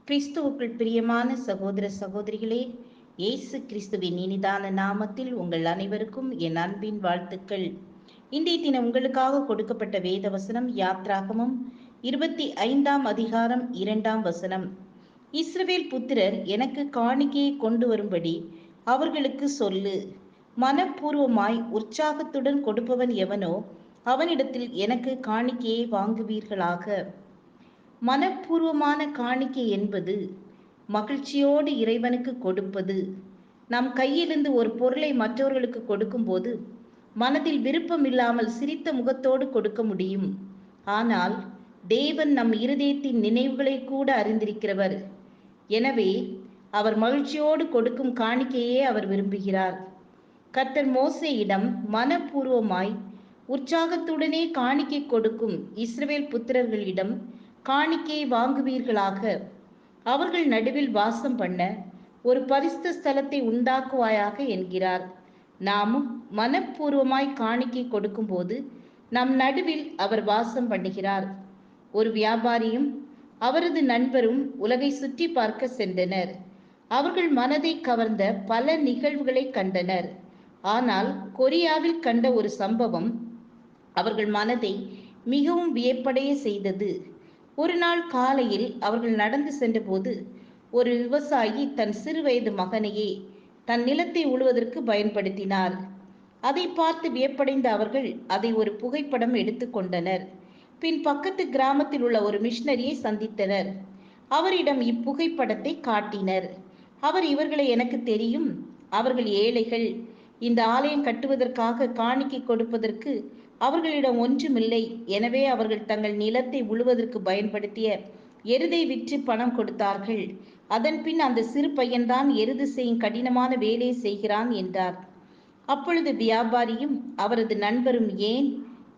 கிறிஸ்துவுக்குள் பிரியமான சகோதர சகோதரிகளே, இயேசு கிறிஸ்துவின் இனிதான நாமத்தில் உங்கள் அனைவருக்கும் என் அன்பின் வாழ்த்துக்கள். இன்றைய தினம் உங்களுக்காக கொடுக்கப்பட்ட வேத வசனம் யாத்ராகமம் 25ஆம் அதிகாரம் 2ஆம் வசனம். இஸ்ரவேல் புத்திரர் எனக்கு காணிக்கையை கொண்டு வரும்படி அவர்களுக்கு சொல்லு. மனப்பூர்வமாய் உற்சாகத்துடன் கொடுப்பவன் எவனோ அவனிடத்தில் எனக்கு காணிக்கையை வாங்குவீர்களாக. மனப்பூர்வமான காணிக்கை என்பது மகிழ்ச்சியோடு இறைவனுக்கு கொடுப்பது. நம் கையிலிருந்து ஒரு பொருளை மற்றவர்களுக்கு கொடுக்கும்போது மனதில் விருப்பம் இல்லாமல் சிரித்த முகத்தோடு கொடுக்க முடியும். ஆனால் தேவன் நம் இருதயத்தின் நினைவுகளை கூட அறிந்திருக்கிறவர். எனவே அவர் மகிழ்ச்சியோடு கொடுக்கும் காணிக்கையே அவர் விரும்புகிறார். கர்த்தர் மோசேயிடம் மனப்பூர்வமாய் உற்சாகத்துடனே காணிக்கை கொடுக்கும் இஸ்ரவேல் புத்திரர்களிடம் காணிக்கையை வாங்குவீர்களாக. அவர்கள் நடுவில் வாசம் பண்ண ஒரு பரிசுத்த ஸ்தலத்தை உண்டாக்குவாயாக என்கிறார். நாமும் மனப்பூர்வமாய் காணிக்கை கொடுக்கும் போது நம் நடுவில் அவர் வாசம் பண்ணுகிறார். ஒரு வியாபாரியும் அவரது நண்பரும் உலகை சுற்றி பார்க்க சென்றனர். அவர்கள் மனதை கவர்ந்த பல நிகழ்வுகளை கண்டனர். ஆனால் கொரியாவில் கண்ட ஒரு சம்பவம் அவர்கள் மனதை மிகவும் வியப்படைய செய்தது. ஒரு நாள் காலையில் அவர்கள் நடந்து சென்றபோது ஒரு விவசாயி தன் சிறு வயது மகனையே தன் நிலத்தை உழுவதற்கு பயன்படுத்தினார். அதை பார்த்து வியப்படைந்த அவர்கள் அதை ஒரு புகைப்படம் எடுத்து கொண்டனர். பின் பக்கத்து கிராமத்தில் உள்ள ஒரு மிஷனரியை சந்தித்தனர். அவரிடம் இப்புகைப்படத்தை காட்டினர். அவர் இவர்களை எனக்கு தெரியும். அவர்கள் ஏழைகள். இந்த ஆலயம் கட்டுவதற்காக காணிக்கை கொடுப்பதற்கு அவர்களிடம் ஒன்றுமில்லை. எனவே அவர்கள் தங்கள் நிலத்தை உழுவதற்கு பயன்படுத்திய எருதை விற்று பணம் கொடுத்தார்கள். அதன் பின் அந்த சிறு பையன்தான் எருது செய்யும் கடினமான வேலையை செய்கிறான் என்றார். அப்பொழுது வியாபாரியும் அவரது நண்பரும் ஏன்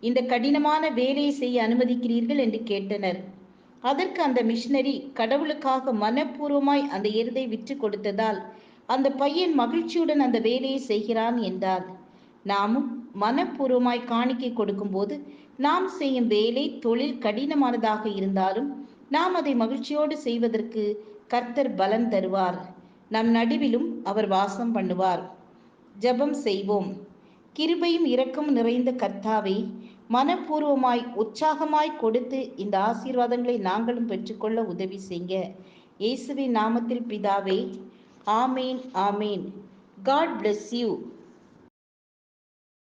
இந்த கடினமான வேலையை செய்ய அனுமதிக்கிறீர்கள் என்று கேட்டனர். அதற்கு அந்த மிஷனரி கடவுளுக்காக மனப்பூர்வமாய் அந்த எருதை விற்று கொடுத்ததால் அந்த பையன் மகிழ்ச்சியுடன் அந்த வேலையை செய்கிறான் என்றார். நாமும் மனப்பூர்வமாய் காணிக்கை கொடுக்கும்போது நாம் செய்யும் வேலை தொழில் கடினமானதாக இருந்தாலும் நாம் அதை மகிழ்ச்சியோடு செய்வதற்கு கர்த்தர் பலன் தருவார். நம் நடுவிலும் அவர் வாசம் பண்ணுவார். ஜெபம் செய்வோம். கிருபையும் இரக்கமும் நிறைந்த கர்த்தாவே, மனப்பூர்வமாய் உற்சாகமாய் கொடுத்து இந்த ஆசீர்வாதங்களை நாங்களும் பெற்றுக்கொள்ள உதவி செய்ய. இயேசுவின் நாமத்தில் பிதாவே, ஆமேன் ஆமேன். God bless you.